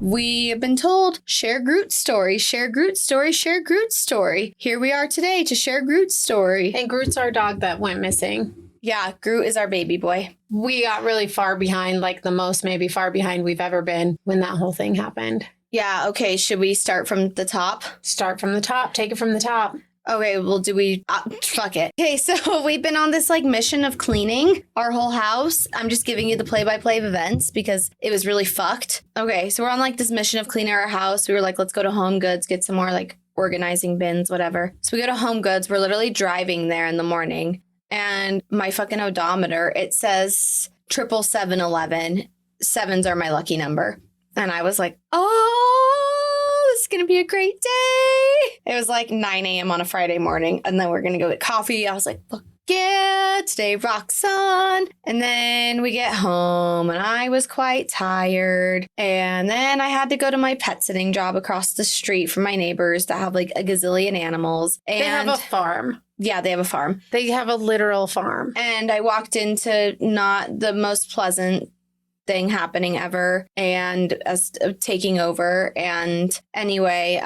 We have been told, share Groot story, share Groot story, share Groot story. Here we are today to share Groot story. And Groot's our dog that went missing. Yeah, Groot is our baby boy. We got really far behind, like the most maybe far behind we've ever been when that whole thing happened. Yeah, okay, should we start from the top? Start from the top. Take it from the top. Okay, well, fuck it. Okay, so we've been on this, mission of cleaning our whole house. I'm just giving you the play-by-play of events because it was really fucked. Okay, so we're on, this mission of cleaning our house. We were like, let's go to Home Goods, get some more, organizing bins, whatever. So we go to Home Goods. We're literally driving there in the morning. And my fucking odometer, it says 77711. Sevens are my lucky number. And I was like, oh, this is going to be a great day. It was 9 a.m. on a Friday morning. And then we're going to go get coffee. I was like, fuck yeah, today rocks on. And then we get home and I was quite tired. And then I had to go to my pet sitting job across the street from my neighbors that have a gazillion animals. And they have a farm. Yeah, they have a farm. They have a literal farm. And I walked into not the most pleasant thing happening ever and as taking over. And anyway,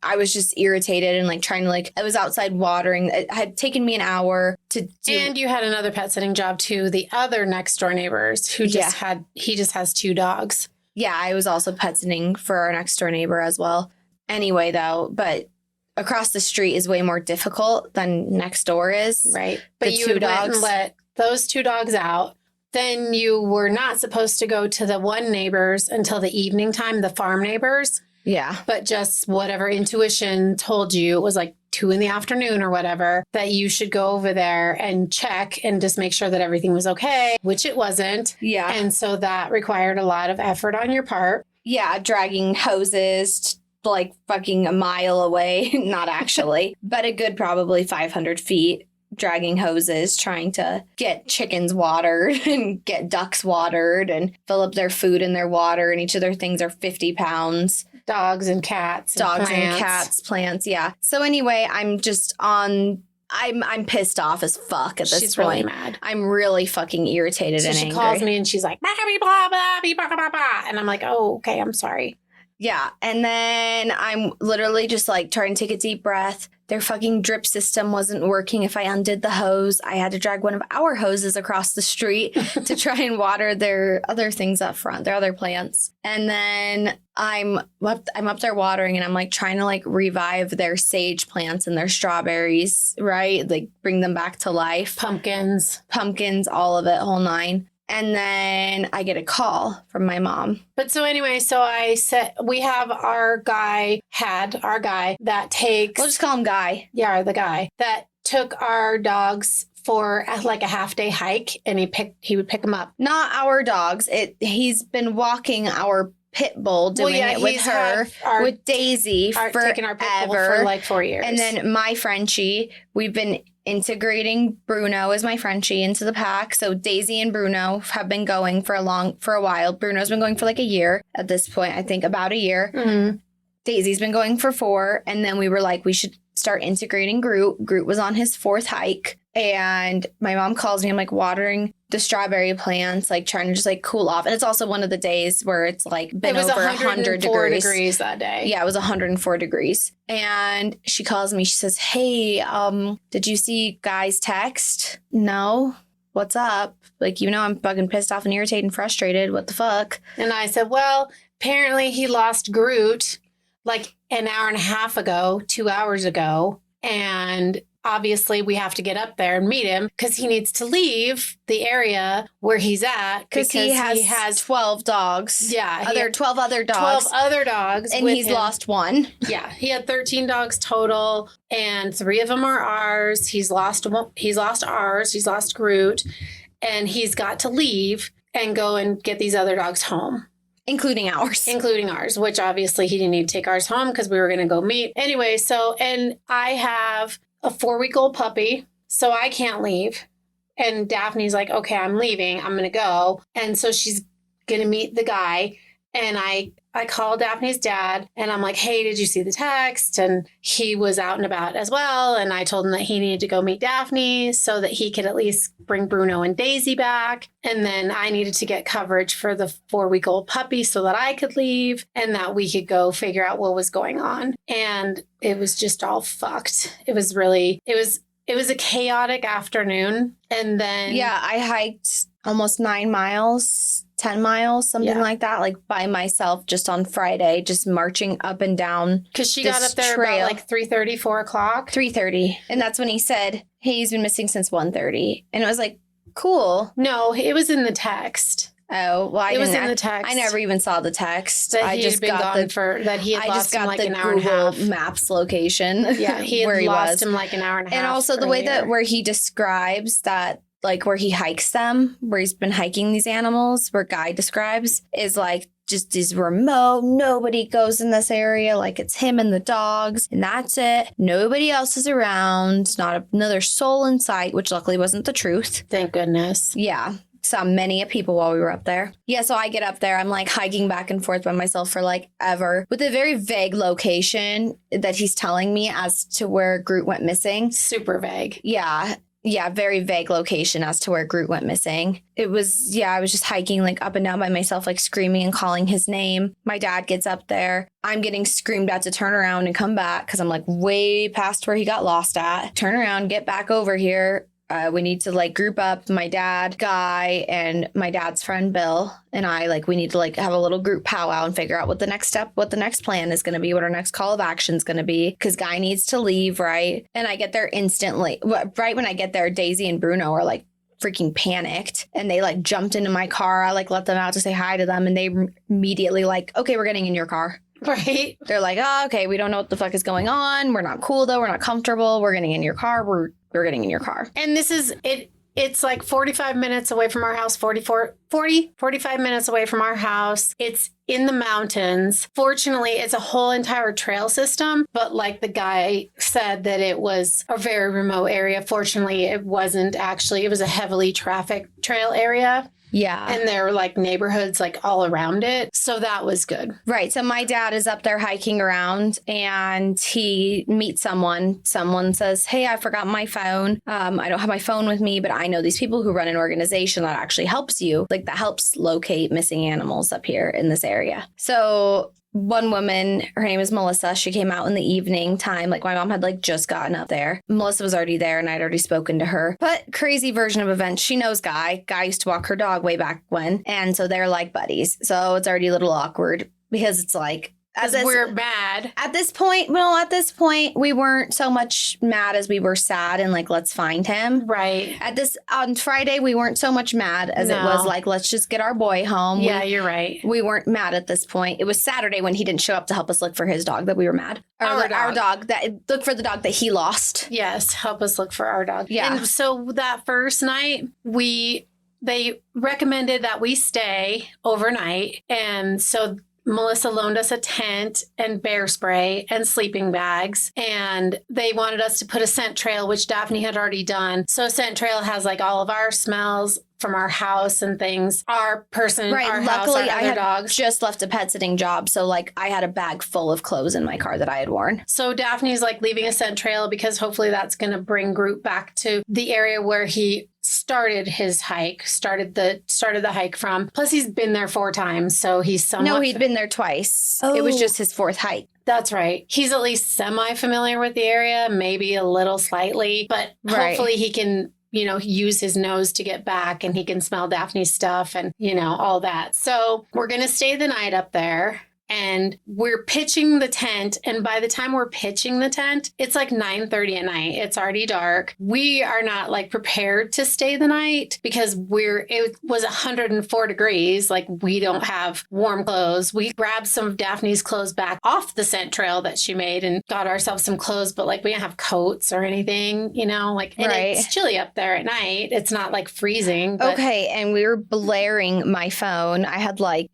I was just irritated and trying to I was outside watering. It had taken me an hour to do. And you had another pet sitting job too. The other next door neighbors who just has 2 dogs. Yeah, I was also pet sitting for our next door neighbor as well. Anyway, though, but across the street is way more difficult than next door is. Right. But you went and let those 2 dogs out. Then you were not supposed to go to the one neighbors until the evening time, the farm neighbors. Yeah. But just whatever intuition told you, it was 2 p.m. or whatever, that you should go over there and check and just make sure that everything was okay, which it wasn't. Yeah. And so that required a lot of effort on your part. Yeah, dragging hoses fucking a mile away. Not actually, but a good probably 500 feet. Dragging hoses, trying to get chickens watered and get ducks watered and fill up their food and their water. And each of their things are 50 pounds. Dogs and cats. Dogs and cats, plants. Yeah. So anyway, I'm just I'm pissed off as fuck at this She's point. Really mad. I'm really fucking irritated and angry. She calls me and she's like, blah, blah, blah, blah, blah, blah. And I'm like, oh, okay, I'm sorry. Yeah. And then I'm literally just trying to take a deep breath. Their fucking drip system wasn't working. If I undid the hose, I had to drag one of our hoses across the street to try and water their other things up front, their other plants. And then I'm up there watering and I'm trying to revive their sage plants and their strawberries, right? Bring them back to life. Pumpkins, all of it, whole nine. And then I get a call from my mom. But so anyway, so I said, we have our guy that takes... We'll just call him Guy. Yeah, the guy that took our dogs for a half-day hike, and he would pick them up. Not our dogs. He's been walking our pit bull, doing it with her, with Daisy taking our pit bull for 4 years. And then my Frenchie, we've been integrating Bruno as my Frenchie into the pack. So Daisy and Bruno have been going for a while. Bruno's been going for a year at this point, I think about a year. Mm-hmm. Daisy's been going for 4. And then we were we should start integrating Groot. Groot was on his 4th hike. And my mom calls me. I'm watering the strawberry plants, trying to just cool off. And it's also one of the days where it's been over 100 degrees that day. Yeah, it was 104 degrees. And she calls me. She says, hey, did you see Guy's text? No. What's up? I'm fucking pissed off and irritated and frustrated. What the fuck? And I said, well, apparently he lost Groot an hour and a half ago, 2 hours ago. And obviously we have to get up there and meet him because he needs to leave the area where he's at because he has 12 dogs. Yeah. 12 other dogs. 12 other dogs. And he's lost one. Yeah. He had 13 dogs total and 3 of them are ours. He's lost ours. He's lost Groot and he's got to leave and go and get these other dogs home. Including ours, which obviously he didn't need to take ours home because we were going to go meet. Anyway, and I have a 4-week-old puppy, so I can't leave. And Daphne's like, okay, I'm leaving. I'm going to go. And so she's going to meet the guy. And I called Daphne's dad and I'm like, hey, did you see the text? And he was out and about as well. And I told him that he needed to go meet Daphne so that he could at least bring Bruno and Daisy back. And then I needed to get coverage for the 4-week-old puppy so that I could leave and that we could go figure out what was going on. And it was just all fucked. It was a chaotic afternoon. And then Yeah, I hiked almost 9 miles, 10 miles, something like that, like by myself just on Friday, just marching up and down. because she this got up there trail. about like 3:30, 4 o'clock. 3:30. And that's when he said, hey, he's been missing since 1:30. And it was like, cool. No, it was in the text. Oh, well, It was in the text. I never even saw the text. That I he just had been got gone for that he had I lost just him got like the an hour and a Google half. Maps location. Yeah, he had where he lost was. him like an hour and a half. And also the way that earlier. where he describes that, like where he hikes them, where he's been hiking these animals, where Guy describes, is like just is remote. Nobody goes in this area. Like it's him and the dogs, and that's it. Nobody else is around. Not another soul in sight, which luckily wasn't the truth. Thank goodness. Yeah. Saw many people while we were up there. Yeah, so I get up there. I'm like hiking back and forth by myself for like ever with a very vague location that he's telling me as to where Groot went missing. Super vague. Yeah. Yeah, very vague location as to where Groot went missing. It was, yeah, I was just hiking like up and down by myself, like screaming and calling his name. My dad gets up there. I'm getting screamed at to turn around and come back because I'm like way past where he got lost at. Turn around, get back over here. We need to like group up, my dad, Guy, and my dad's friend Bill, and I, like, we need to like have a little group powwow and figure out what the next step, what the next plan is going to be, what our next call of action is going to be, because Guy needs to leave, right? And I get there instantly. Right when I get there, Daisy and Bruno are like freaking panicked, and they like jumped into my car. I like let them out to say hi to them, and they immediately like, okay, we're getting in your car. Right. They're like, oh, okay, we don't know what the fuck is going on. We're not cool though. We're not comfortable. We're getting in your car. We're getting in your car. And this is it. It's like 45 minutes away from our house, 45 minutes away from our house. It's in the mountains. Fortunately, it's a whole entire trail system. But like the guy said that it was a very remote area. Fortunately, it wasn't actually. It was a heavily trafficked trail area. Yeah. And there were like neighborhoods like all around it. So that was good. Right. So my dad is up there hiking around and he meets someone. Someone says, hey, I forgot my phone. I don't have my phone with me, but I know these people who run an organization that actually helps you, like that helps locate missing animals up here in this area. So one woman, her name is Melissa. She came out in the evening time. Like my mom had like just gotten up there. Melissa was already there and I'd already spoken to her. But crazy version of events. She knows Guy. Guy used to walk her dog way back when. And so they're like buddies. So it's already a little awkward because it's like, Because we're mad. At this point, we weren't so much mad as we were sad and like, let's find him. Right. On Friday, we weren't so much mad as it was like, let's just get our boy home. Yeah, you're right. We weren't mad at this point. It was Saturday when he didn't show up to help us look for his dog that we were mad. Our dog, look for the dog that he lost. Yes, help us look for our dog. Yeah. And so that first night, they recommended that we stay overnight. And so Melissa loaned us a tent and bear spray and sleeping bags. And they wanted us to put a scent trail, which Daphne had already done. So a scent trail has like all of our smells from our house and things. Our person, right. Our Luckily, house, our I other had dogs. just left a pet sitting job. So like I had a bag full of clothes in my car that I had worn. So Daphne's like leaving a scent trail because hopefully that's going to bring Groot back to the area where he started his hike, started the hike from. Plus he's been there 4 times. So he's somewhat. No, he'd been there twice. Oh. It was just his 4th hike. That's right. He's at least semi-familiar with the area, maybe a little slightly, but hopefully he can, use his nose to get back and he can smell Daphne's stuff and, all that. So we're going to stay the night up there. And we're pitching the tent. And by the time we're pitching the tent, it's like 9:30 at night. It's already dark. We are not like prepared to stay the night because it was 104 degrees. Like we don't have warm clothes. We grabbed some of Daphne's clothes back off the scent trail that she made and got ourselves some clothes, but like we didn't have coats or anything, and it's chilly up there at night. It's not like freezing. But Okay. And we were blaring my phone.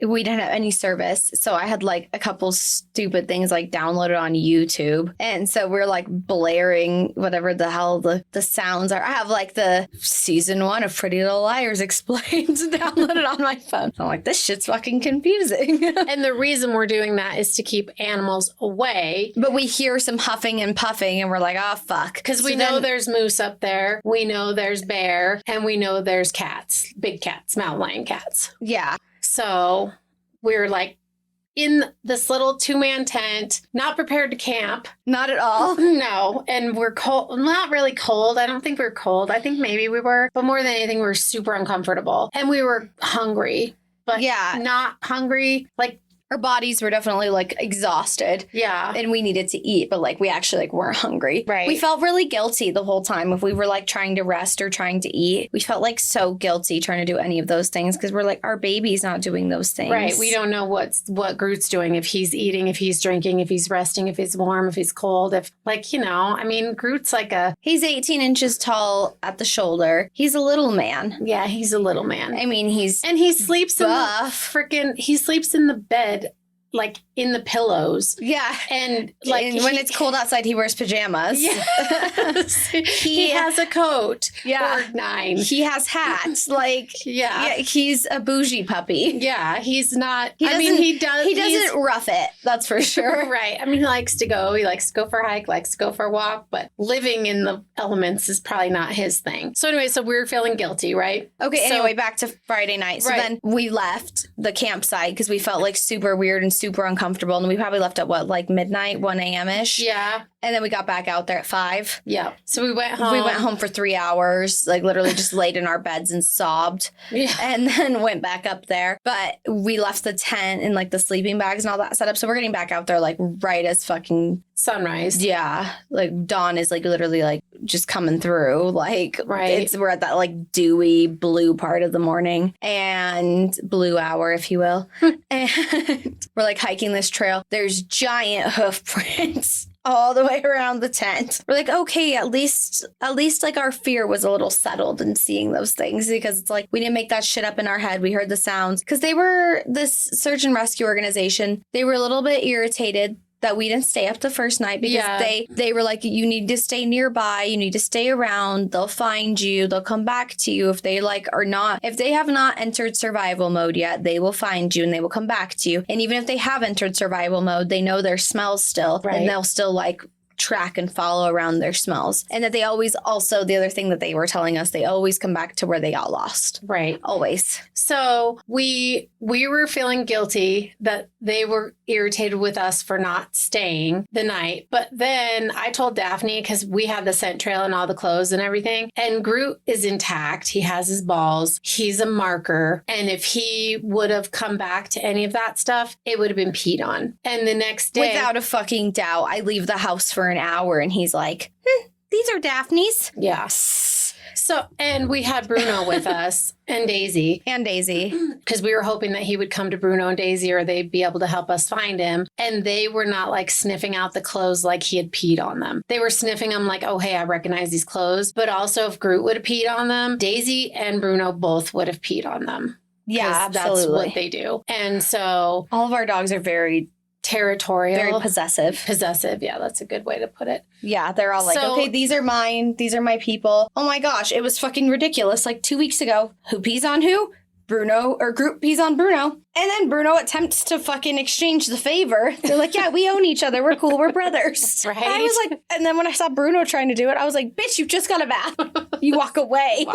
We didn't have any service. So I had had like a couple stupid things like downloaded on YouTube. And so we're like blaring whatever the hell the sounds are. I have like the season 1 of Pretty Little Liars Explained downloaded on my phone. I'm like, this shit's fucking confusing. And the reason we're doing that is to keep animals away. But we hear some huffing and puffing and we're like, oh, fuck. Because we know there's moose up there. We know there's bear. And we know there's cats. Big cats, mountain lion cats. Yeah. So we're like in this little 2-man tent, not prepared to camp. Not at all. No. And we're cold. Not really cold. I don't think we're cold. I think maybe we were. But more than anything, we were super uncomfortable. And we were hungry. But not hungry. Like, our bodies were definitely like exhausted. Yeah. And we needed to eat, but like we actually like weren't hungry. Right. We felt really guilty the whole time if we were like trying to rest or trying to eat. We felt like so guilty trying to do any of those things because we're like, our baby's not doing those things. Right. We don't know what Groot's doing, if he's eating, if he's drinking, if he's resting, if he's warm, if he's cold, if like, you know, I mean, Groot's like he's 18 inches tall at the shoulder. He's a little man. Yeah, he's a little man. I mean, he sleeps buff. He sleeps in the bed, like in the pillows. Yeah. And like when it's cold outside, he wears pajamas. Yes. he has a coat. Yeah. Or 9. He has hats. Like, yeah, he's a bougie puppy. Yeah. He's not, he doesn't rough it. That's for sure. Right. I mean, he likes to go for a hike, likes to go for a walk, but living in the elements is probably not his thing. So anyway, so we're feeling guilty, right? Okay. Anyway, back to Friday night. So then we left the campsite because we felt like super weird and super uncomfortable. And we probably left at like midnight, 1 a.m.-ish. Yeah. And then we got back out there at 5. Yeah. So we went home. We went home for 3 hours, like literally just laid in our beds and sobbed. Yeah. And then went back up there. But we left the tent and like the sleeping bags and all that set up. So we're getting back out there like right as fucking sunrise. Yeah. Like dawn is like literally like just coming through. Like we're at that like dewy blue part of the morning and blue hour, if you will. And we're like hiking this trail. There's giant hoof prints all the way around the tent. We're like, okay, at least like our fear was a little settled in seeing those things because it's like we didn't make that shit up in our head. We heard the sounds because this search and rescue organization. They were a little bit irritated that we didn't stay up the first night because they were like, you need to stay nearby, you need to stay around, they'll find you, they'll come back to you if they if they have not entered survival mode yet, they will find you and they will come back to you. And even if they have entered survival mode, they know their smells still and they'll still like track and follow around their smells. And that they always also, the other thing that they were telling us, they always come back to where they got lost. Right. Always. So we were feeling guilty that they were irritated with us for not staying the night. But then I told Daphne, because we had the scent trail and all the clothes and everything, and Groot is intact. He has his balls. He's a marker. And if he would have come back to any of that stuff, it would have been peed on. And the next day, without a fucking doubt, I leave the house for an hour and he's like, these are Daphne's. Yeah. So, and we had Bruno with us and Daisy. Because we were hoping that he would come to Bruno and Daisy or they'd be able to help us find him. And they were not like sniffing out the clothes like he had peed on them. They were sniffing them like, oh, hey, I recognize these clothes. But also if Groot would have peed on them, Daisy and Bruno both would have peed on them. Yeah, absolutely. That's what they do. And so all of our dogs are very territorial. Very possessive. Yeah, that's a good way to put it. Yeah, they're all like, okay, these are mine. These are my people. Oh my gosh, it was fucking ridiculous. Like 2 weeks ago, who pees on who? Bruno or Groot pees on Bruno. And then Bruno attempts to fucking exchange the favor. They're like, yeah, we own each other. We're cool. We're brothers. Right. And I was like, and then when I saw Bruno trying to do it, I was like, bitch, you just got a bath. You walk away.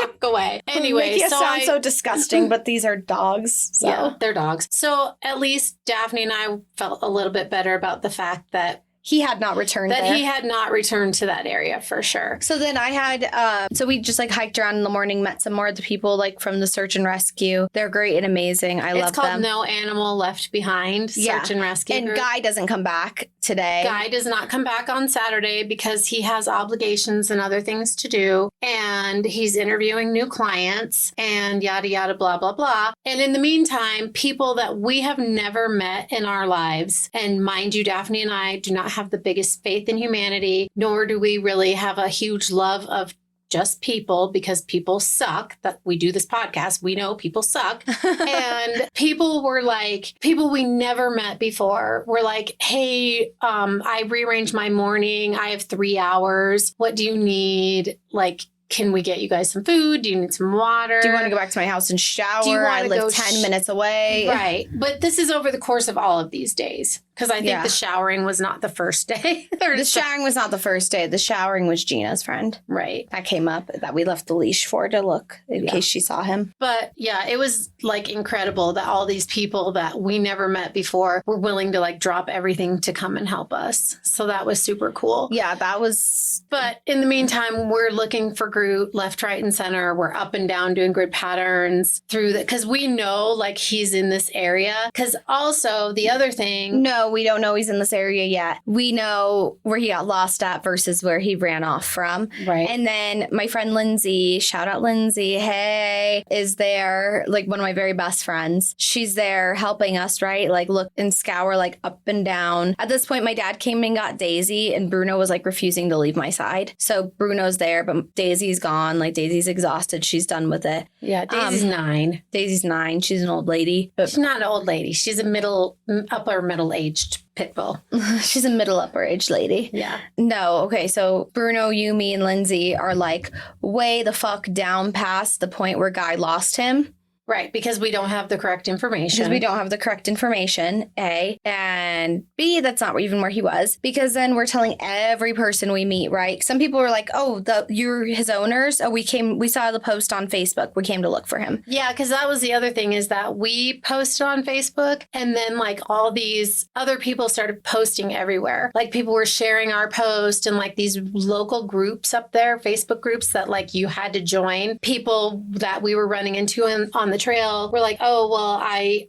Anyway, you sound so disgusting, but these are dogs. So. Yeah, they're dogs. So at least Daphne and I felt a little bit better about the fact that he had not returned he had not returned to that area for sure. So then I had, so we just like hiked around in the morning, met some more of the people like from the search and rescue. They're great and amazing. I love them. It's called No Animal Left Behind, search and rescue group. And Guy doesn't come back today. Guy does not come back on Saturday because he has obligations and other things to do. And he's interviewing new clients and yada, yada, blah, blah, blah. And in the meantime, people that we have never met in our lives, and mind you, Daphne and I do not have the biggest faith in humanity, nor do we really have a huge love of just people, because people suck, that we do this podcast. We know people suck. And people were like, people we never met before were like, hey, I rearranged my morning. I have 3 hours. What do you need? Like, can we get you guys some food? Do you need some water? Do you want to go back to my house and shower? Do you want I to live go 10 minutes away. Right. But this is over the course of all of these days. Because I think the showering was not the first day. The showering was not the first day. The showering was Gina's friend. Right. That came up that we left the leash for to look in case she saw him. But yeah, it was like incredible that all these people that we never met before were willing to like drop everything to come and help us. So that was super cool. Yeah, that was. But in the meantime, we're looking for Groot left, right, and center. We're up and down doing grid patterns through that because we know like he's in this area. Because also the other thing. No, we don't know he's in this area yet. We know where he got lost at versus where he ran off from. Right. And then my friend Lindsay, shout out Lindsay, hey, is there, like one of my very best friends. She's there helping us, right? Like look and scour like up and down. At this point, my dad came and got Daisy and Bruno was like refusing to leave my side. So Bruno's there, but Daisy's gone. Like Daisy's exhausted. She's done with it. Yeah, Daisy's 9. Daisy's 9. She's an old lady. But she's not an old lady. She's a upper middle-aged pit bull. She's a middle upper age lady. Yeah. No. Okay. So Bruno, you, me, and Lindsay are like way the fuck down past the point where Guy lost him. Right, because we don't have the correct information. Because we don't have the correct information, A. And B, that's not even where he was. Because then we're telling every person we meet, right? Some people were like, oh, you're his owners? Oh, we saw the post on Facebook. We came to look for him. Yeah, because that was the other thing is that we posted on Facebook and then like all these other people started posting everywhere. Like people were sharing our post and like these local groups up there, Facebook groups that like you had to join. People that we were running into on the trail were like, oh, well,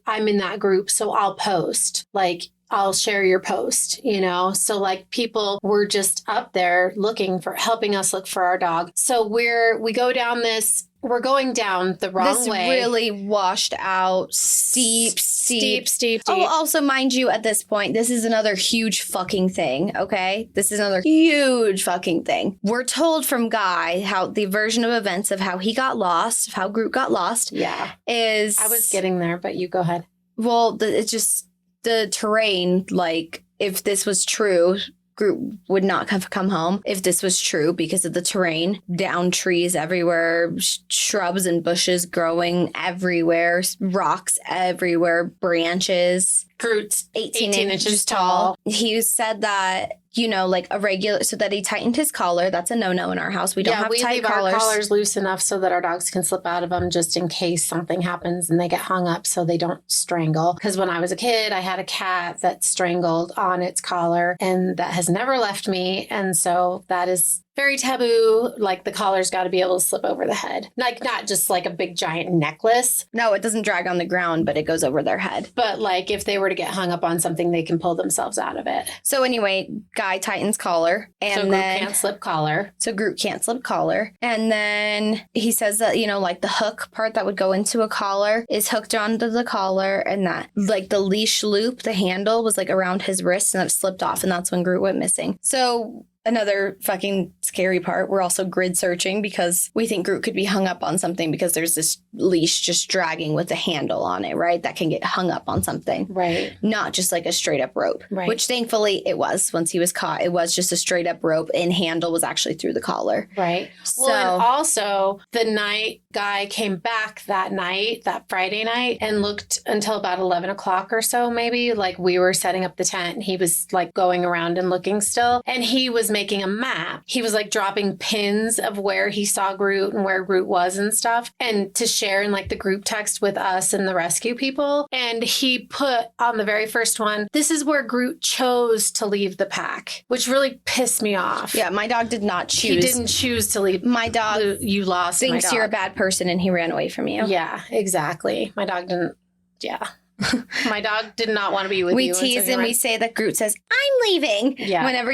I'm in that group, so I'll post. Like, I'll share your post, you know? So like people were just up there helping us look for our dog. So we go down we're going down the wrong way. This really washed out, steep. Oh, Oh, also, mind you, at this point, this is another huge fucking thing, okay? This is another huge fucking thing. We're told from Guy how the version of events of how he got lost, how Groot got lost, is... I was getting there, but you go ahead. Well, it's just the terrain, like, if this was true... Groot would not have come home if this was true because of the terrain. Down trees everywhere, shrubs and bushes growing everywhere, rocks everywhere, branches. Groot's 18 inches tall. He said that, you know, like a regular, so that he tightened his collar. That's a no-no in our house. We don't have tight leave collars. Our collars loose enough so that our dogs can slip out of them just in case something happens and they get hung up so they don't strangle. Because when I was a kid, I had a cat that strangled on its collar and that has never left me. And so that is very taboo. Like the collar's got to be able to slip over the head. Like not just like a big giant necklace. No, it doesn't drag on the ground, but it goes over their head. But like if they were to get hung up on something, they can pull themselves out of it. So anyway, Guy tightens collar. And so Groot can't slip collar. So Groot can't slip collar. And then he says that, you know, like the hook part that would go into a collar is hooked onto the collar and that like the leash loop, the handle was like around his wrist and it slipped off and that's when Groot went missing. So another fucking scary part, we're also grid searching because we think Groot could be hung up on something because there's this leash just dragging with a handle on it, right? That can get hung up on something. Right. Not just like a straight up rope. Right. Which thankfully it was. Once he was caught, it was just a straight up rope and handle was actually through the collar. Right. So, well, and also the night Guy came back that night, that Friday night, and looked until about 11 o'clock or so, maybe. Like we were setting up the tent and he was like going around and looking still. And he was making a map. He was like dropping pins of where he saw Groot and where Groot was and stuff. And to share in like the group text with us and the rescue people. And he put on the very first one, this is where Groot chose to leave the pack, which really pissed me off. Yeah, my dog did not choose. He didn't choose to leave. My dog you lost thinks my dog. You're a bad person and he ran away from you. Yeah, exactly. My dog didn't. Yeah. My dog did not want to be with you. We tease and we say that Groot says, I'm leaving. Yeah. Whenever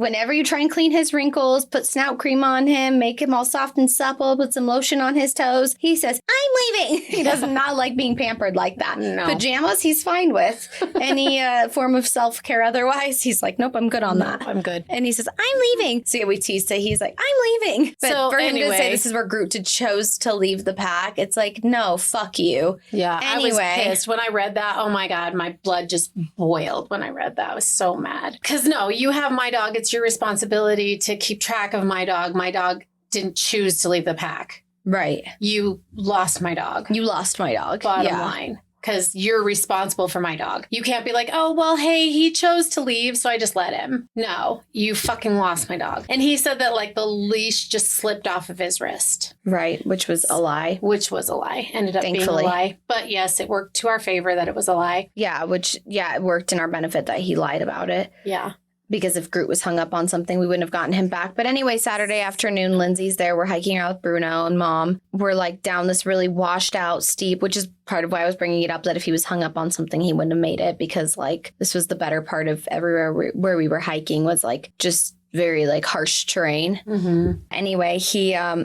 whenever you try and clean his wrinkles, put snout cream on him, make him all soft and supple, put some lotion on his toes, he says, I'm leaving. He does not like being pampered like that. No. Pajamas, he's fine with. Any form of self-care otherwise, he's like, nope, I'm good on that. I'm good. And he says, I'm leaving. So yeah, we teased it. He's like, I'm leaving. But So for him to say anyway. this is where Groot chose to leave the pack, it's like, no, fuck you. Yeah, I was Anyway. pissed when I read that. Oh my God, my blood just boiled when I read that. I was so mad. Because no, you have my dog. It's your responsibility to keep track of my dog. My dog didn't choose to leave the pack. Right. You lost my dog. You lost my dog. Bottom line. Because you're responsible for my dog. You can't be like, oh, well, hey, he chose to leave, so I just let him. No, you fucking lost my dog. And he said that like the leash just slipped off of his wrist. Right, which was a lie. Which was a lie. Ended up Thankfully. being a lie. But yes, it worked to our favor that it was a lie. Yeah, it worked in our benefit that he lied about it. Yeah. Because if Groot was hung up on something, we wouldn't have gotten him back. But anyway, Saturday afternoon, Lindsay's there. We're hiking out with Bruno and Mom. We're like down this really washed out steep, which is part of why I was bringing it up, that if he was hung up on something, he wouldn't have made it, because like this was the better part of everywhere where we were hiking was like just very like harsh terrain. Mm-hmm. Anyway,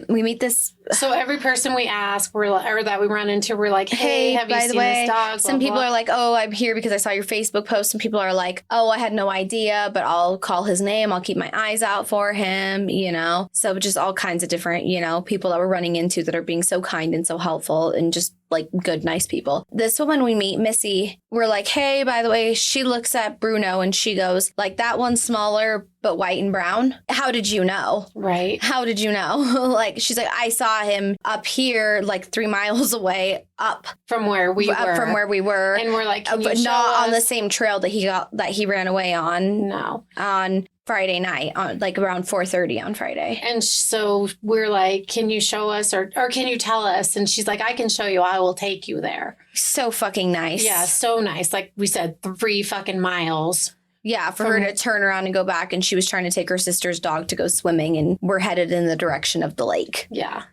we meet this. So every person we ask, or that we run into, we're like, hey, have you by seen the way, this dog? some Blah, people blah. are like, oh, I'm here because I saw your Facebook post. Some people are like, oh, I had no idea, but I'll call his name. I'll keep my eyes out for him, you know? So just all kinds of different, you know, people that we're running into that are being so kind and so helpful and just like good, nice people. This woman we meet, Missy, we're like, hey, by the way, she looks at Bruno and she goes, like, that one's smaller, but white and brown. How did you know? Right. How did you know? Like, she's like, I saw him up here, like 3 miles away, up From where we were. from where we were. And we're like, can you But show not on the us? same trail that he ran away on No. Friday night, on like around 4:30 on Friday. And so we're like, can you show us or can you tell us? And she's like, I can show you. I will take you there. So fucking nice. Yeah, so nice. Like we said, 3 fucking miles. Yeah, for her to turn around and go back, and she was trying to take her sister's dog to go swimming, and we're headed in the direction of the lake. Yeah.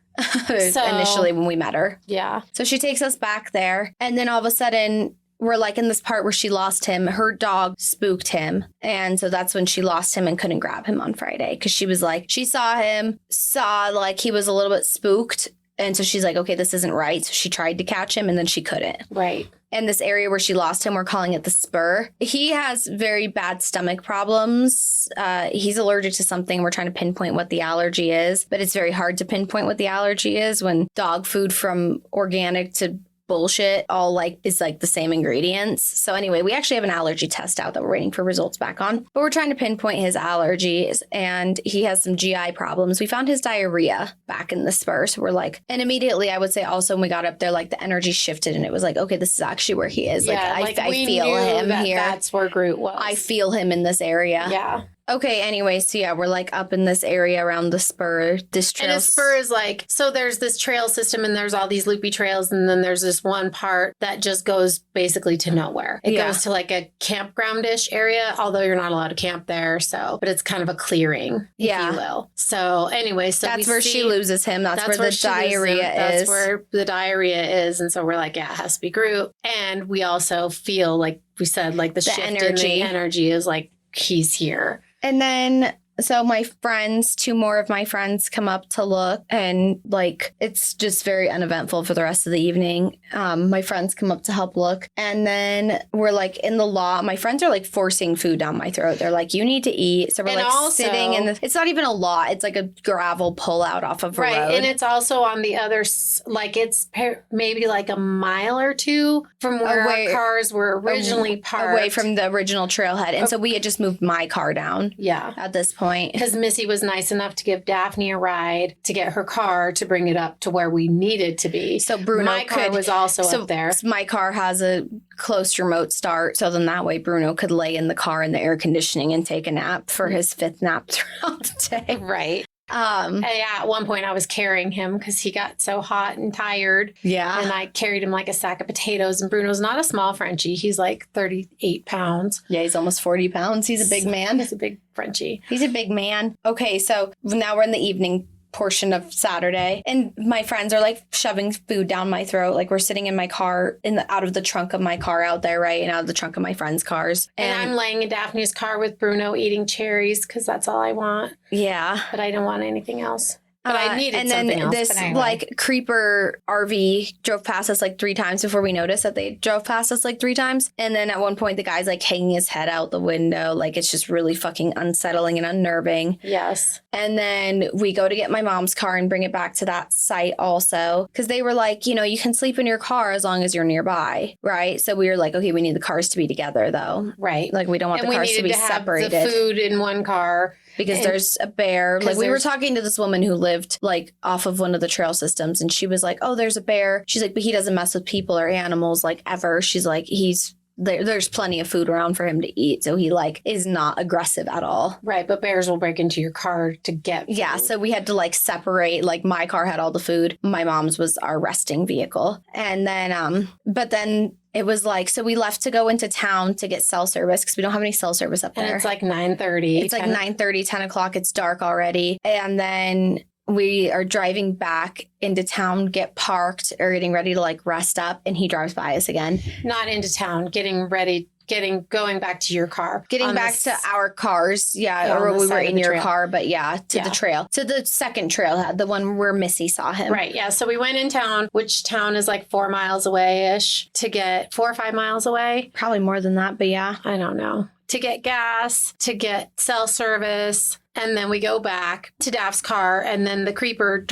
Initially when we met her. Yeah. So she takes us back there, and then all of a sudden we're like in this part where she lost him. Her dog spooked him. And so that's when she lost him and couldn't grab him on Friday. Because she was like, she saw like he was a little bit spooked. And so she's like, okay, this isn't right. So she tried to catch him and then she couldn't. Right. And this area where she lost him, we're calling it the spur. He has very bad stomach problems. He's allergic to something. We're trying to pinpoint what the allergy is. But it's very hard to pinpoint what the allergy is when dog food from organic to bullshit all like is like the same ingredients. So anyway, we actually have an allergy test out that we're waiting for results back on, but we're trying to pinpoint his allergies, and he has some GI problems. We found his diarrhea back in the spur, so we're like, and immediately I would say also when we got up there, like the energy shifted and it was like, okay, this is actually where he is. Yeah, like I we feel knew him that here. That's where Groot was. I feel him in this area. Yeah. Okay, anyway, so yeah, we're like up in this area around the spur. This trail. And a spur is like, so there's this trail system and there's all these loopy trails. And then there's this one part that just goes basically to nowhere. It goes to like a campground-ish area, although you're not allowed to camp there. So, but it's kind of a clearing, if you will. So anyway, so that's where she loses him. That's where the she loses him. diarrhea is. That's where the diarrhea is. And so we're like, yeah, it has to be Groot. And we also feel like we said, like the shift energy. in the energy is like, he's here. And then, so my friends, 2 more of my friends come up to look, and like, it's just very uneventful for the rest of the evening. My friends come up to help look, and then we're like in the lot. My friends are like forcing food down my throat. They're like, you need to eat. So we're And like also, sitting in it's not even a lot. It's like a gravel pull out off of a road. And it's also on the other, like it's maybe like a mile or 2 from where our cars were originally parked. Away from the original trailhead. And so we had just moved my car down. Yeah. At this point. Because Missy was nice enough to give Daphne a ride to get her car to bring it up to where we needed to be. So Bruno my car was also up there. My car has a close remote start. So then that way Bruno could lay in the car in the air conditioning and take a nap for his 5th nap throughout the day. Right. At one point I was carrying him because he got so hot and tired. Yeah. And I carried him like a sack of potatoes. And Bruno's not a small Frenchie. He's like 38 pounds. Yeah, he's almost 40 pounds. He's a big man. He's a big Frenchie. He's a big man. Okay, so now we're in the evening portion of Saturday. And my friends are like shoving food down my throat. Like we're sitting in my car out of the trunk of my car out there, right? And out of the trunk of my friends' cars. And I'm laying in Daphne's car with Bruno eating cherries because that's all I want. Yeah. But I don't want anything else. But I needed and something then else. this Anyway. like creeper RV drove past us like 3 times before we noticed that they drove past us like 3 times. And then at one point the guy's like hanging his head out the window. Like it's just really fucking unsettling and unnerving. Yes. And then we go to get my mom's car and bring it back to that site also. Because they were like, you know, you can sleep in your car as long as you're nearby. Right. So we were like, okay, we need the cars to be together though. Right. Like we don't want and the cars to be have separated. The food in one car. Because there's a bear. Like we were there's- talking to this woman who lived like off of one of the trail systems and she was like, oh, there's a bear. She's like, but he doesn't mess with people or animals like ever. She's like, there's plenty of food around for him to eat. So he like is not aggressive at all. Right. But bears will break into your car to get food. Yeah. So we had to like separate, like my car had all the food. My mom's was our resting vehicle. And then, but then it was like, so we left to go into town to get cell service because we don't have any cell service up there. And it's like 9:30. It's like 9:30, 10 o'clock. It's dark already. And then we are driving back into town, get parked or getting ready to like rest up. And he drives by us again. Not into town, going back to your car. Getting back to our cars. Yeah. Or we were in your car, but the trail. To the second trailhead, the one where Missy saw him. Right. Yeah. So we went in town, which town is like 4 miles away-ish to get 4 or 5 miles away. Probably more than that, but yeah. I don't know. To get gas, to get cell service. And then we go back to Daph's car and then the creeper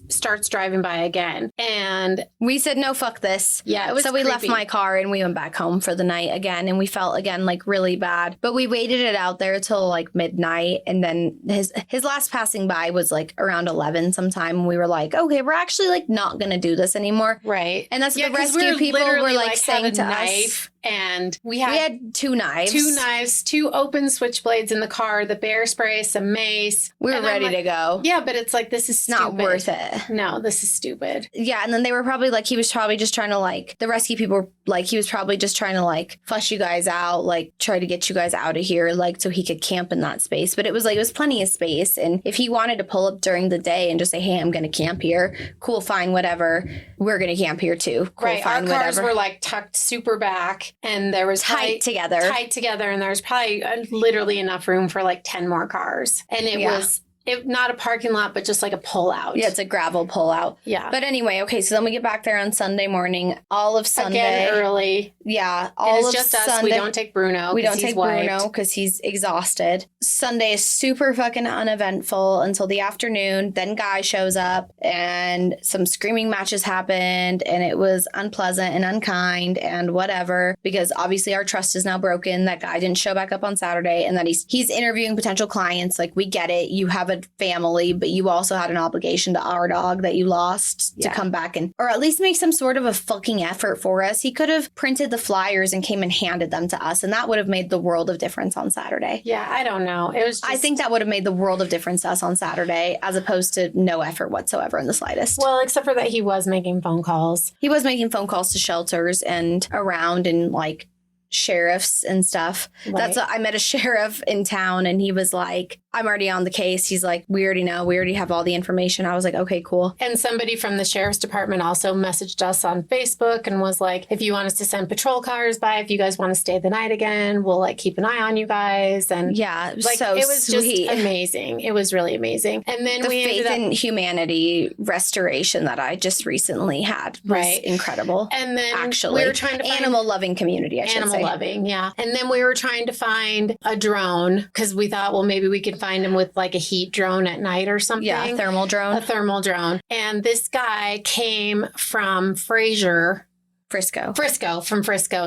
starts driving by again. And we said, no, fuck this. Yeah, it was So we left creepy. my car and we went back home for the night again. And we felt again like really bad. But we waited it out there till like midnight. And then his last passing by was like around 11 sometime. And we were like, okay, we're actually like not going to do this anymore. Right. And that's what the rescue people were like saying to us. And we had had 2 knives. 2 knives, 2 open switchblades in the car, the bear spray, some mace. We were And I'm ready like, to go. Yeah, but it's like, this is stupid. Not worth it. No, this is stupid. Yeah, and then they were probably like, he was probably just trying to like, the rescue people were like, he was probably just trying to like flush you guys out, like try to get you guys out of here, like so he could camp in that space. But it was like, it was plenty of space. And if he wanted to pull up during the day and just say, hey, I'm going to camp here, cool, fine, whatever. We're going to camp here too. Cool, right. fine, Our cars whatever. were like tucked super back and there was Tight together. And there was probably literally enough room for like 10 more cars. And it was not a parking lot, but just like a pull out. Yeah, it's a gravel pull out. Yeah. But anyway, okay, so then we get back there on Sunday morning, all of Sunday. Again, early. Yeah, And all it's of just Sunday. us. We don't take Bruno. We don't he's take wiped. Bruno because he's exhausted. Sunday is super fucking uneventful until the afternoon. Then Guy shows up and some screaming matches happened and it was unpleasant and unkind and whatever because obviously our trust is now broken. That Guy didn't show back up on Saturday and that he's interviewing potential clients. Like, we get it. You have a family, but you also had an obligation to our dog that you lost to come back and, or at least make some sort of a fucking effort for us. He could have printed the flyers and came and handed them to us, and that would have made the world of difference on Saturday. Yeah, I don't know. It was just, I think that would have made the world of difference to us on Saturday as opposed to no effort whatsoever in the slightest. well, except for that he was making phone calls. He was making phone calls to shelters and around and like sheriffs and stuff. Right. I met a sheriff in town and he was like, I'm already on the case. He's like, we already know. We already have all the information. I was like, okay, cool. And somebody from the sheriff's department also messaged us on Facebook and was like, if you want us to send patrol cars by, if you guys want to stay the night again, we'll like keep an eye on you guys. And yeah, like so it was sweet. just amazing. It was really amazing. And then The we faith ended up, in humanity restoration that I just recently had was Right. incredible. and then Actually, we were trying to find animal loving community, I should animal say. loving, yeah. And then we were trying to find a drone because we thought, well, maybe we could find him with like a heat drone at night or something. Yeah, thermal drone. A thermal drone. And this guy came from Frisco,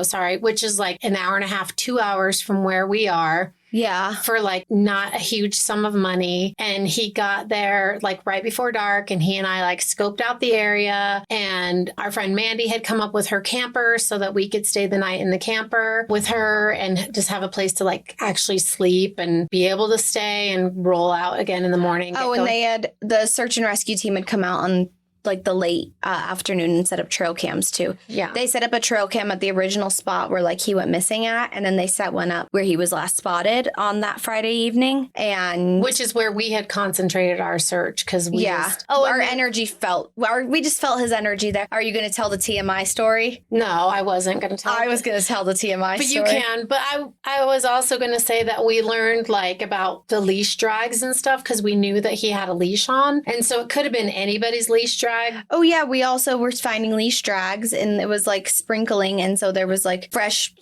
sorry, which is like an hour and a half, 2 hours from where we are. Yeah. For like not a huge sum of money. And he got there like right before dark and he and I like scoped out the area, and our friend Mandy had come up with her camper so that we could stay the night in the camper with her and just have a place to like actually sleep and be able to stay and roll out again in the morning. Oh, and the search and rescue team had come out on like the late afternoon and set up trail cams too. Yeah. They set up a trail cam at the original spot where like he went missing at, and then they set one up where he was last spotted on that Friday evening. And which is where we had concentrated our search because we our energy we just felt his energy there. Are you going to tell the TMI story? No, I wasn't going to tell. I was going to tell the TMI but story. You can. But I was also going to say that we learned like about the leash drags and stuff because we knew that he had a leash on, and so it could have been anybody's leash drag. Oh yeah, we also were finding leash drags, and it was like sprinkling, and so there was like fresh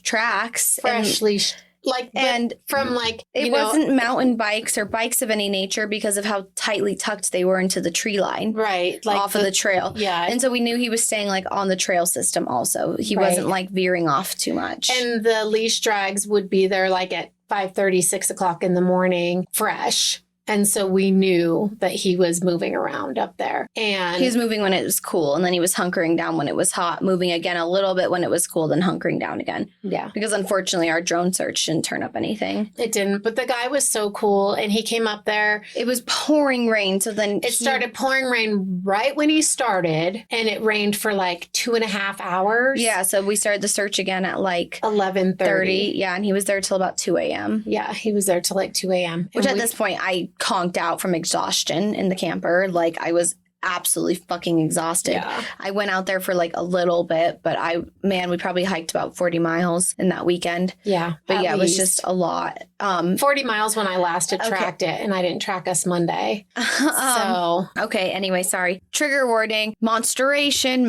tracks, leash. Like, and from like, it wasn't mountain bikes or bikes of any nature because of how tightly tucked they were into the tree line. Right. Like off of the trail. Yeah. And so we knew he was staying like on the trail system also. He wasn't like veering off too much. And the leash drags would be there like at 5:30, 6 o'clock in the morning, fresh. And so we knew that he was moving around up there. And he was moving when it was cool. And then he was hunkering down when it was hot, moving again a little bit when it was cool, then hunkering down again. Yeah. Because unfortunately, our drone search didn't turn up anything. It didn't. But the guy was so cool. And he came up there. It was pouring rain. So then it started pouring rain right when he started. And it rained for like 2.5 hours. Yeah. So we started the search again at like 11:30. Yeah. And he was there till about 2 a.m. Yeah. He was there till like 2 a.m. Which at this point, I conked out from exhaustion in the camper. Like I was absolutely fucking exhausted. Yeah. I went out there for like a little bit, but we probably hiked about 40 miles in that weekend. Yeah. But yeah, it was just a lot. 40 miles when I last had tracked it, and I didn't track us Monday. Okay, anyway, sorry. Trigger warning, menstruation,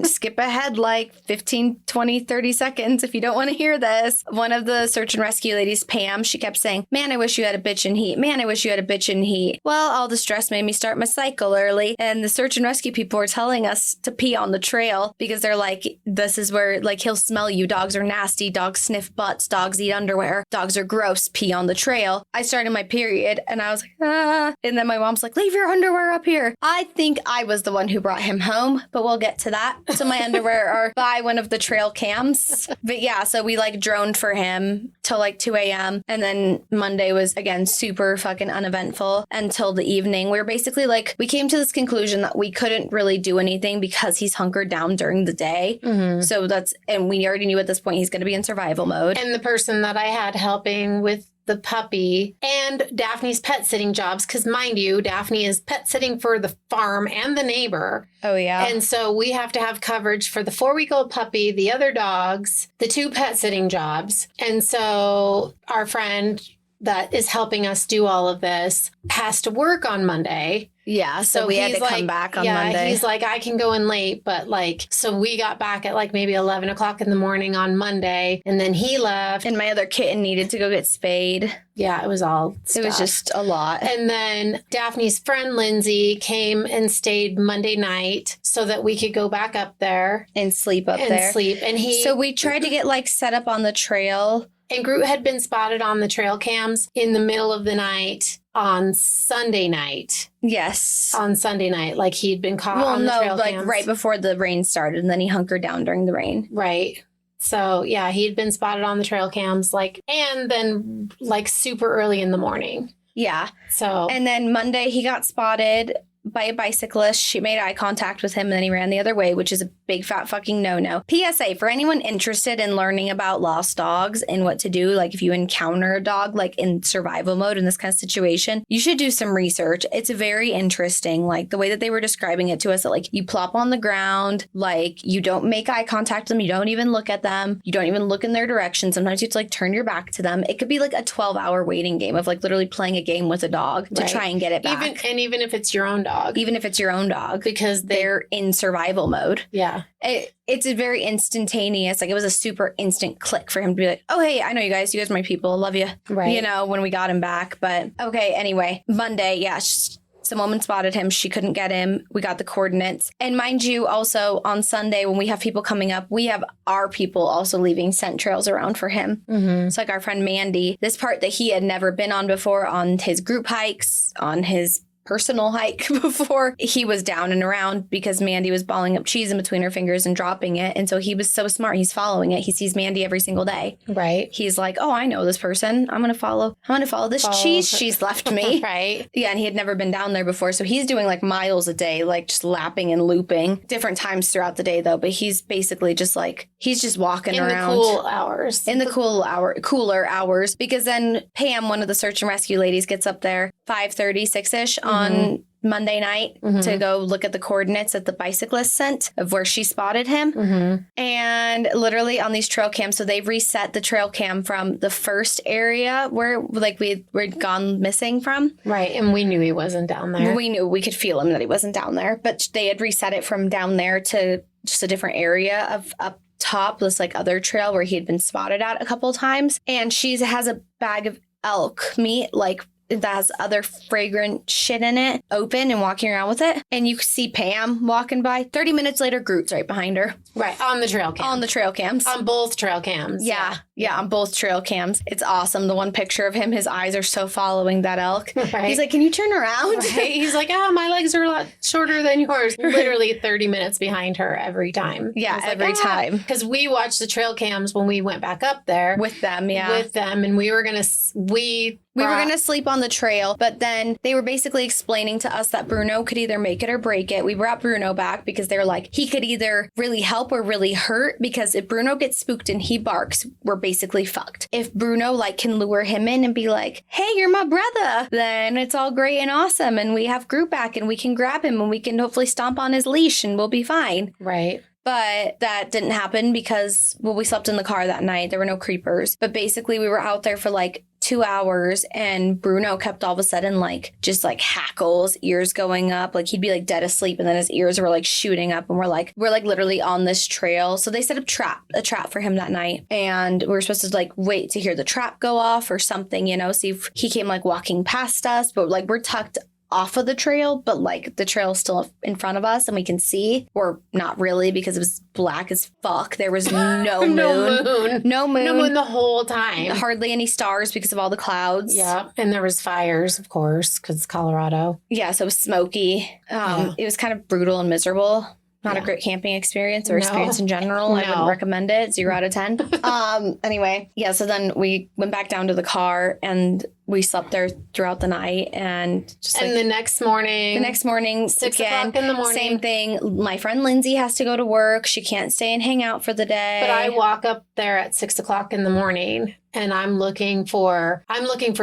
skip ahead like 15, 20, 30 seconds if you don't want to hear this. One of the search and rescue ladies, Pam, she kept saying, man, I wish you had a bitch in heat. Man, I wish you had a bitch in heat. Well, all the stress made me start my cycle early, and the search and rescue people were telling us to pee on the trail because they're like, this is where like he'll smell you. Dogs are nasty. Dogs sniff butts. Dogs eat underwear. Dogs are gross. Pee on the trail. I started my period and I was like, ah. And then my mom's like, leave your underwear up here. I think I was the one who brought him home, but we'll get to that. So my underwear are by one of the trail cams. But yeah, so we like droned for him till like 2 a.m. And then Monday was again super fucking uneventful until the evening. We were basically like, we came to this conclusion that we couldn't really do anything because he's hunkered down during the day. Mm-hmm. So and we already knew at this point he's going to be in survival mode. And the person that I had helping with the puppy and Daphne's pet sitting jobs, because mind you, Daphne is pet sitting for the farm and the neighbor. Oh, yeah. And so we have to have coverage for the 4-week-old puppy, the other dogs, the 2 pet sitting jobs. And so our friend that is helping us do all of this has to work on Monday. Yeah, so we had to come back on Monday. He's like, I can go in late, but like, so we got back at like maybe 11 o'clock in the morning on Monday, and then he left. And my other kitten needed to go get spayed. Yeah, it was all stuff. It was just a lot. And then Daphne's friend Lindsay came and stayed Monday night so that we could go back up there. And sleep up there. So we tried to get like set up on the trail. And Groot had been spotted on the trail cams in the middle of the night on Sunday night. Yes. On Sunday night. Like he'd been caught on the trail cams. Right before the rain started, and then he hunkered down during the rain. Right. So yeah, he'd been spotted on the trail cams, like, and then like super early in the morning. Yeah. So. And then Monday he got spotted by a bicyclist. She made eye contact with him and then he ran the other way, which is a big fat fucking no-no. PSA, for anyone interested in learning about lost dogs and what to do, like if you encounter a dog like in survival mode in this kind of situation, you should do some research. It's very interesting, like the way that they were describing it to us, that like you plop on the ground, like you don't make eye contact with them, you don't even look at them, you don't even look in their direction. Sometimes you have to like turn your back to them. It could be like a 12-hour waiting game of like literally playing a game with a dog to try and get it back. Even if it's your own dog. Even if it's your own dog. Because they're in survival mode. Yeah. It's a very instantaneous, like it was a super instant click for him to be like, oh, hey, I know you guys are my people. Love you. Right. You know, when we got him back. But okay, anyway, Monday, yeah, some woman spotted him. She couldn't get him. We got the coordinates. And mind you, also on Sunday, when we have people coming up, we have our people also leaving scent trails around for him. Mm-hmm. It's like our friend Mandy, this part that he had never been on before, on his group hikes, on his personal hike before he was down and around because Mandy was balling up cheese in between her fingers and dropping it. And so he was so smart. He's following it. He sees Mandy every single day. Right. He's like, oh, I know this person. I'm going to follow this cheese she's left me. Right. Yeah. And he had never been down there before. So he's doing like miles a day, like just lapping and looping different times throughout the day though. But he's basically just like, he's just walking around. In the cool hours. In the cooler hours. Because then Pam, one of the search and rescue ladies, gets up there 5:30, 6-ish on Monday night to go look at the coordinates that the bicyclist sent of where she spotted him. And literally on these trail cams, so they've reset the trail cam from the first area where like we'd gone missing from. Right. And we knew he wasn't down there. We knew, we could feel him that he wasn't down there, but they had reset it from down there to just a different area of up top, this like other trail where he had been spotted at a couple of times. And she has a bag of elk meat, like that has other fragrant shit in it, open and walking around with it. And you see Pam walking by. 30 minutes later, Groot's right behind her. Right. On the trail cam. On the trail cams. On both trail cams. Yeah. Yeah, on both trail cams. It's awesome. The one picture of him, his eyes are so following that elk. Right. He's like, can you turn around? Right. He's like, oh, my legs are a lot shorter than yours. Literally 30 minutes behind her every time. Yeah, every time. Because we watched the trail cams when we went back up there. With them, yeah. With them. And we were going to, we were going to sleep on the trail, but then they were basically explaining to us that Bruno could either make it or break it. We brought Bruno back because they're like, he could either really help or really hurt, because if Bruno gets spooked and he barks, we're basically fucked. If Bruno like can lure him in and be like, hey, you're my brother, then it's all great and awesome. And we have Groot back and we can grab him and we can hopefully stomp on his leash and we'll be fine. Right. But that didn't happen because, well, we slept in the car that night. There were no creepers. But basically, we were out there for like 2 hours and Bruno kept all of a sudden like just like hackles, ears going up. Like he'd be like dead asleep and then his ears were like shooting up and we're like literally on this trail. So they set up a trap for him that night. And we were supposed to like wait to hear the trap go off or something, you know, see if he came like walking past us. But like we're tucked off of the trail, but like the trail is still in front of us and we can see, or not really because it was black as fuck. There was no moon. No moon the whole time. Hardly any stars because of all the clouds. Yeah. And there was fires, of course, because it's Colorado. Yeah. So it was smoky. It was kind of brutal and miserable. Not a great camping experience or experience in general. I wouldn't recommend it. 0 out of 10. Anyway, yeah. So then we went back down to the car and we slept there throughout the night and just the next morning, 6 o'clock in the morning, same thing. My friend Lindsay has to go to work. She can't stay and hang out for the day. But I walk up there at 6 o'clock in the morning and I'm looking for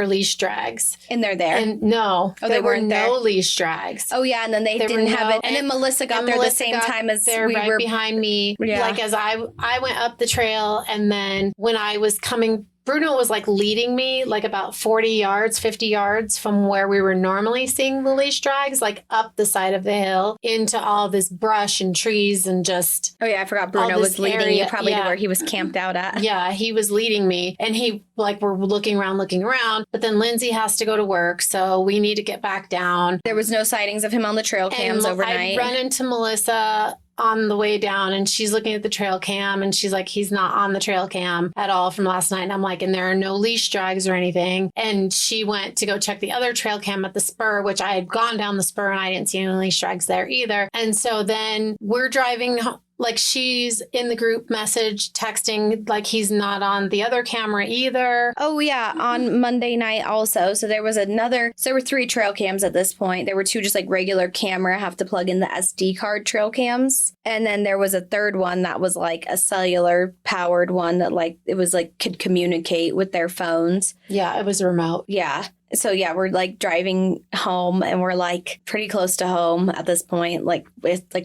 leash drags. And they're there. And no, they weren't there. No leash drags. Oh yeah, and then they didn't have it. And then Melissa got there the same time as we right were behind me. Yeah. Like as I went up the trail, and then when I was coming, Bruno was like leading me like about 40 yards, 50 yards from where we were normally seeing the leash drags, like up the side of the hill into all this brush and trees and just. Oh yeah, I forgot Bruno was leading you probably to where he was camped out at. Yeah, he was leading me and he like we're looking around, but then Lindsay has to go to work. So we need to get back down. There was no sightings of him on the trail cams overnight. I run into Melissa on the way down and she's looking at the trail cam and she's like, he's not on the trail cam at all from last night. And I'm like, and there are no leash drags or anything. And she went to go check the other trail cam at the spur, which I had gone down the spur and I didn't see any leash drags there either. And so then we're driving home. Like she's in the group message texting like he's not on the other camera either. Oh yeah, on Monday night also. So there were 3 trail cams at this point. There were 2 just like regular camera, have to plug in the SD card trail cams. And then there was a third one that was like a cellular powered one that like it was like could communicate with their phones. Yeah, it was remote. Yeah. So yeah, we're like driving home and we're like pretty close to home at this point. Like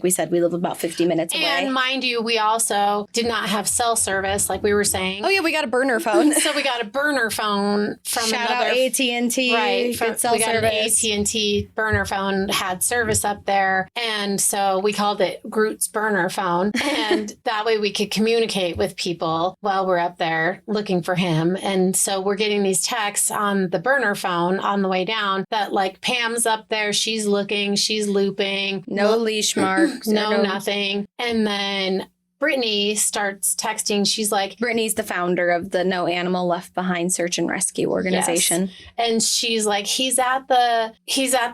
we said, we live about 50 minutes away. And mind you, we also did not have cell service, like we were saying. Oh yeah, we got a burner phone. So we got a burner phone from Shout out AT&T. Right. From cell we got service. An AT&T burner phone, had service up there. And so we called it Groot's burner phone. And that way we could communicate with people while we're up there looking for him. And so we're getting these texts on the burner phone on the way down that like Pam's up there, she's looking, she's looping. No leash marks. No, nothing. And then Brittany starts texting. She's like, Brittany's the founder of the No Animal Left Behind Search and Rescue organization. yes. And she's like, he's at the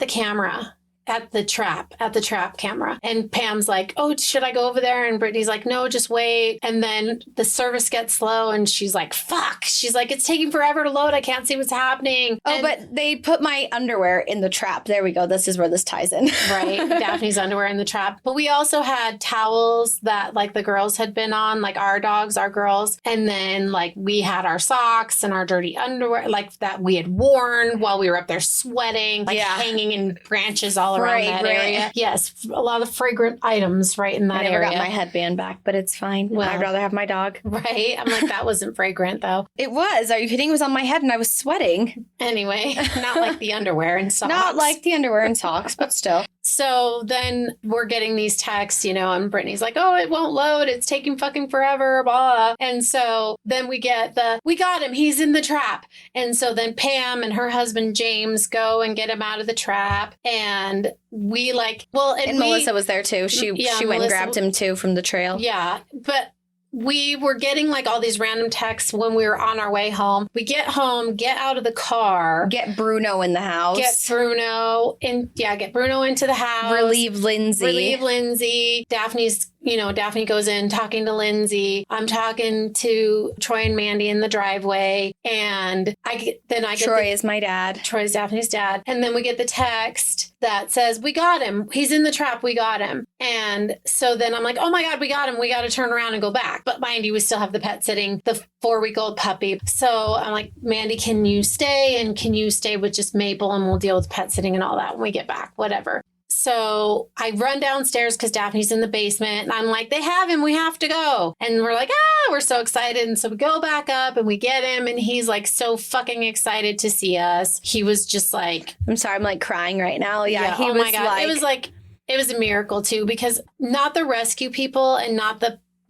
camera. At the trap camera. And Pam's like, oh, should I go over there? And Brittany's like, no, just wait. And then the service gets slow and she's like, fuck. She's like, it's taking forever to load. I can't see what's happening. Oh, and, but they put my underwear in the trap. There we go. This is where this ties in. right. Daphne's underwear in the trap. But we also had towels that like the girls had been on, like our dogs, our girls. And then like we had our socks and our dirty underwear, like that we had worn while we were up there sweating, like hanging in branches all around that area. Yes, a lot of fragrant items right in that area. I never got my headband back, but it's fine. Well, I'd rather have my dog. Right? I'm like, that wasn't fragrant though. It was. Are you kidding? It was on my head and I was sweating. Anyway, not like the underwear and socks. Not like the underwear and socks, but still. So then we're getting these texts, and Brittany's like, oh, it won't load. It's taking fucking forever, blah. And so then we get we got him. He's in the trap. And so then Pam and her husband, James, go and get him out of the trap. And we and Melissa was there too. She went and grabbed him too from the trail. Yeah. But we were getting like all these random texts when we were on our way home. We get home, get out of the car. Get Bruno in the house. Get Bruno into the house. Relieve Lindsay. Daphne goes in talking to Lindsay. I'm talking to Troy and Mandy in the driveway. And Troy is my dad. Troy's Daphne's dad. And then we get the text that says, we got him. He's in the trap. We got him. And so then I'm like, oh my God, we got him. We got to turn around and go back. But mind you, we still have the pet sitting, the 4-week-old puppy. So I'm like, Mandy, can you stay? And can you stay with just Maple and we'll deal with pet sitting and all that when we get back, whatever. So I run downstairs because Daphne's in the basement and I'm like, they have him. We have to go. And we're like, we're so excited. And so we go back up and we get him and he's like so fucking excited to see us. He was just like, I'm sorry, I'm like crying right now. Yeah. Oh my God. It was a miracle too, because not the rescue people and not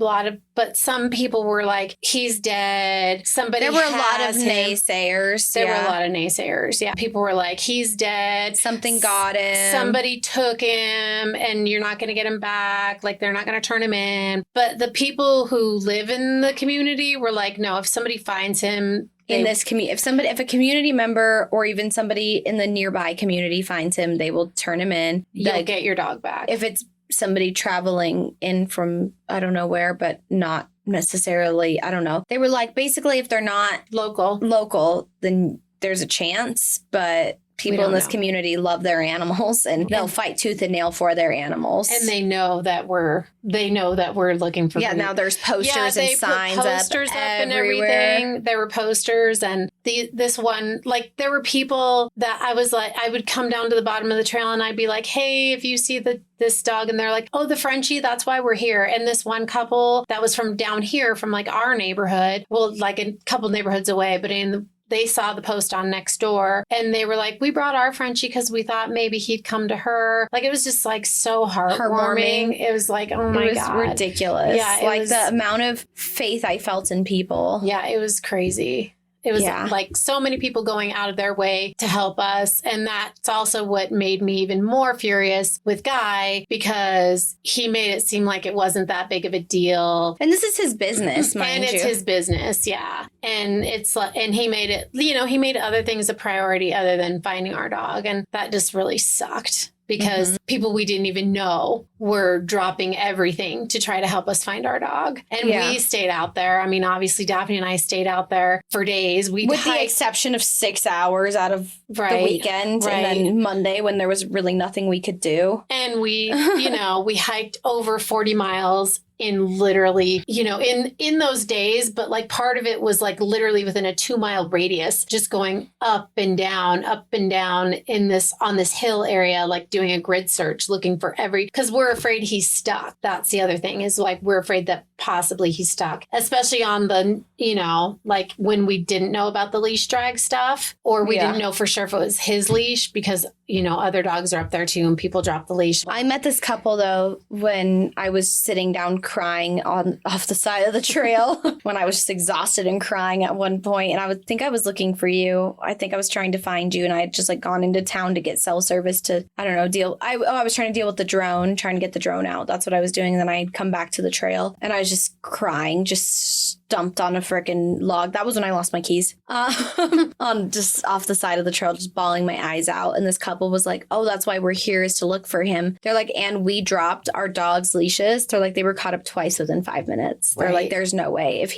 but some people were like, he's dead. There were a lot of naysayers. There were a lot of naysayers. Yeah. People were like, he's dead. Something got him. Somebody took him and you're not going to get him back. Like, they're not going to turn him in. But the people who live in the community were like, no, if somebody finds him in this community, if a community member or even somebody in the nearby community finds him, they will turn him in. You'll get your dog back. If it's somebody traveling in from I don't know where, but not necessarily, I don't know. They were like, basically, if they're not local, then there's a chance. But people in this community love their animals and they'll fight tooth and nail for their animals. And they know that we're looking for them. Now there's posters and signs posters up and everywhere. Everything. There were posters and this one, like there were people that I was like, I would come down to the bottom of the trail and I'd be like, hey, if you see this dog, and they're like, oh, the Frenchie, that's why we're here. And this one couple that was from down here, from like our neighborhood, well, like a couple neighborhoods away, but they saw the post on Nextdoor and they were like, we brought our Frenchie because we thought maybe he'd come to her. Like, it was just like so heartwarming. It was like, oh my God. It was ridiculous. Yeah. The amount of faith I felt in people. Yeah, it was crazy. It was like so many people going out of their way to help us. And that's also what made me even more furious with Guy, because he made it seem like it wasn't that big of a deal. And this is his business, mind you. And it's his business, yeah. And it's like, and he made it, he made other things a priority other than finding our dog. And that just really sucked. Because people we didn't even know were dropping everything to try to help us find our dog. And we stayed out there. I mean, obviously, Daphne and I stayed out there for days. With the exception of 6 hours out of the weekend. And then Monday when there was really nothing we could do. And we, we hiked over 40 miles in literally, in those days, but like part of it was like literally within a 2-mile radius, just going up and down on this hill area, like doing a grid search, looking for because we're afraid he's stuck. That's the other thing, is like, we're afraid that possibly he's stuck, especially on the, like when we didn't know about the leash drag stuff, or we didn't know for sure if it was his leash, because other dogs are up there too, and people drop the leash. I met this couple though when I was sitting down crying off the side of the trail when I was just exhausted and crying at one point, and I would think I was looking for you. I think I was trying to find you, and I had just like gone into town to get cell service to I was trying to deal with the drone, trying to get the drone out. That's what I was doing, and then I'd come back to the trail, and I was just crying, just dumped on a freaking log. That was when I lost my keys. On just off the side of the trail, just bawling my eyes out. And this couple was like, "Oh, that's why we're here, is to look for him." They're like, and we dropped our dog's leashes. They're like, they were caught up twice within 5 minutes. They're like, there's no way. If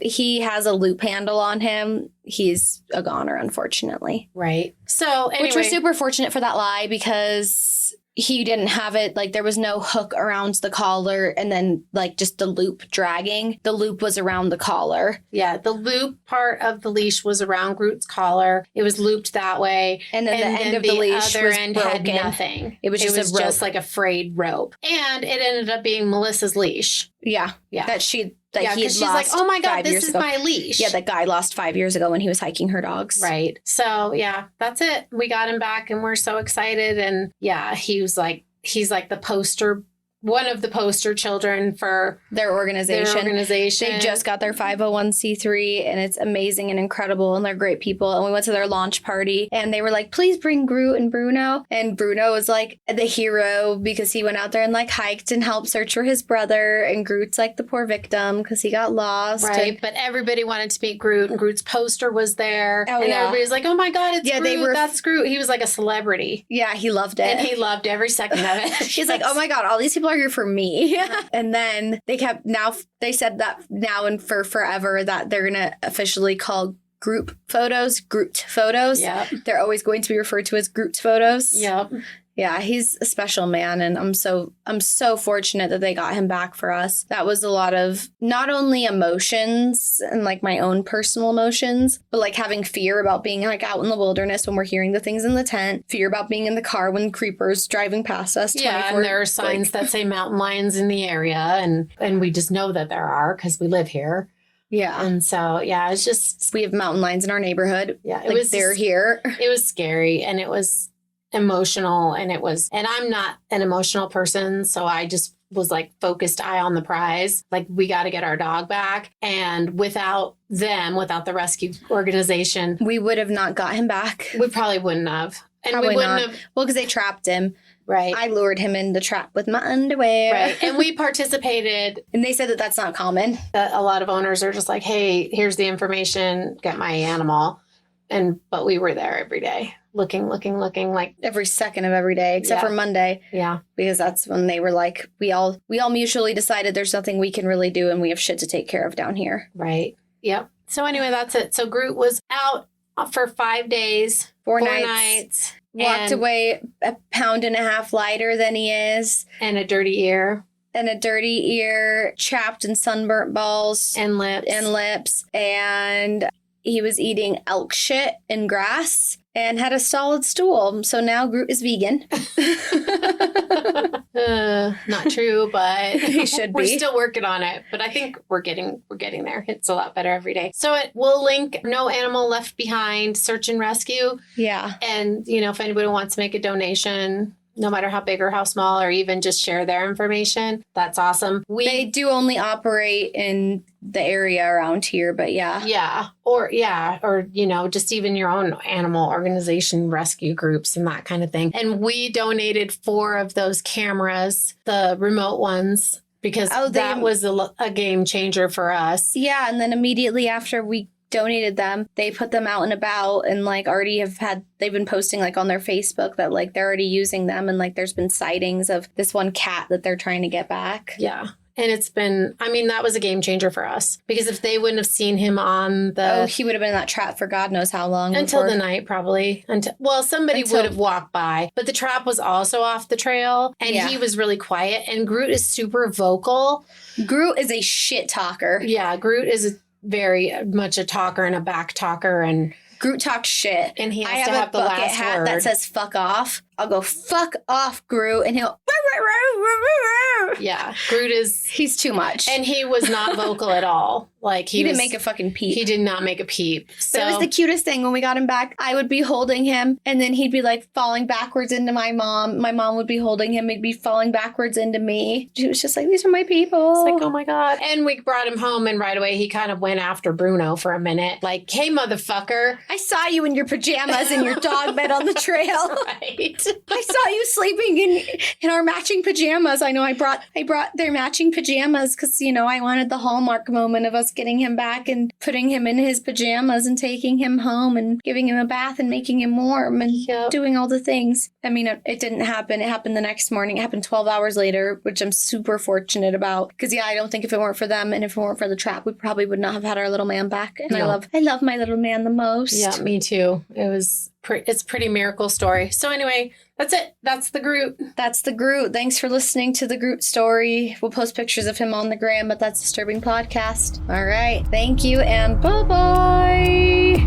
he has a loop handle on him, he's a goner, unfortunately. Right. So anyway. Which was super fortunate for that lie, because he didn't have it, like there was no hook around the collar and then like just the loop dragging. The loop was around the collar. Yeah, the loop part of the leash was around Groot's collar. It was looped that way. And then the end of the leash other was end broken. had nothing. It was just like a frayed rope. And it ended up being Melissa's leash. Yeah. Yeah. That he had she's lost like, oh my God, 5 this years is ago. my leash. Yeah, that guy lost 5 years ago when he was hiking her dogs. Right. So yeah, that's it. We got him back and we're so excited. And yeah, he's like one of the poster children for their organization. They just got their 501c3 and it's amazing and incredible and they're great people. And we went to their launch party and they were like, please bring Groot and Bruno. And Bruno was like the hero because he went out there and like hiked and helped search for his brother. And Groot's like the poor victim because he got lost. Right. But everybody wanted to meet Groot and Groot's poster was there. Oh, and yeah. everybody's like, oh my God, it's Groot. That's Groot. He was like a celebrity. Yeah, he loved it. And he loved every second of it. She's like, oh my God, all these people are here for me. And then they said that now and for forever that they're going to officially call Groot photos. Yep. They're always going to be referred to as Groot photos. Yep. Yeah, he's a special man, and I'm so fortunate that they got him back for us. That was a lot of not only emotions and like my own personal emotions, but like having fear about being like out in the wilderness when we're hearing the things in the tent, fear about being in the car when creepers driving past us. Yeah, and there are signs that say mountain lions in the area, and we just know that there are because we live here. Yeah. And so, yeah, it's just... We have mountain lions in our neighborhood. Yeah. They're here. It was scary and it was emotional and I'm not an emotional person. So I just was like focused eye on the prize. Like we got to get our dog back. And without the rescue organization, we would have not got him back. We probably wouldn't have. And probably we wouldn't not. have. Well, because they trapped him. Right. I lured him in the trap with my underwear. Right. And we participated. And they said that that's not common. A lot of owners are just like, hey, here's the information, get my animal. But we were there every day, looking, like every second of every day, except for Monday. Yeah. Because that's when they were like, we all mutually decided there's nothing we can really do and we have shit to take care of down here. Right. Yep. So anyway, that's it. So Groot was out for 5 days, 4 nights. Walked away 1.5 pounds lighter than he is. And a dirty ear. Chapped and sunburnt balls. And lips. And he was eating elk shit and grass and had a solid stool. So now Groot is vegan. Not true, but he should be. We're still working on it, but I think we're getting there. It's a lot better every day. So we'll link No Animal Left Behind Search and Rescue. Yeah. And, if anybody wants to make a donation, no matter how big or how small, or even just share their information, that's awesome. They do only operate in the area around here, but yeah. Yeah. Or, just even your own animal organization, rescue groups and that kind of thing. And we donated 4 of those cameras, the remote ones, because that was a game changer for us. Yeah. And then immediately after we donated them, they put them out and about and like already they've been posting like on their Facebook that like they're already using them and like there's been sightings of this one cat that they're trying to get back. Yeah. And that was a game changer for us because if they wouldn't have seen him on he would have been in that trap for God knows how long. Until the night, probably. Somebody would have walked by, but the trap was also off the trail and he was really quiet and Groot is super vocal. Groot is a shit talker. Yeah. Groot is very much a talker and a back talker and Groot talks shit. And he has to have the last hat word. that says fuck off. I'll go fuck off, Groot, and he'll yeah, Groot is... He's too much. And he was not vocal at all. Like He didn't make a fucking peep. He did not make a peep. So But it was the cutest thing. When we got him back, I would be holding him, and then he'd be like falling backwards into my mom. My mom would be holding him. He'd be falling backwards into me. She was just like, these are my people. It's like, oh my God. And we brought him home, and right away he kind of went after Bruno for a minute. Like, hey, motherfucker. I saw you in your pajamas in your dog bed on the trail. Right. I saw you sleeping in our matching pajamas. I know I brought their matching pajamas because, you know, I wanted the Hallmark moment of us getting him back and putting him in his pajamas and taking him home and giving him a bath and making him warm and doing all the things. I mean, it didn't happen. It happened the next morning. It happened 12 hours later, which I'm super fortunate about. Because, I don't think if it weren't for them and if it weren't for the trap, we probably would not have had our little man back. And No. I love my little man the most. Yeah, me too. It's pretty miracle story. So anyway, that's it. That's the Groot. That's the Groot. Thanks for listening to the Groot story. We'll post pictures of him on the gram, but that's Disturbing Podcast. All right. Thank you and bye-bye.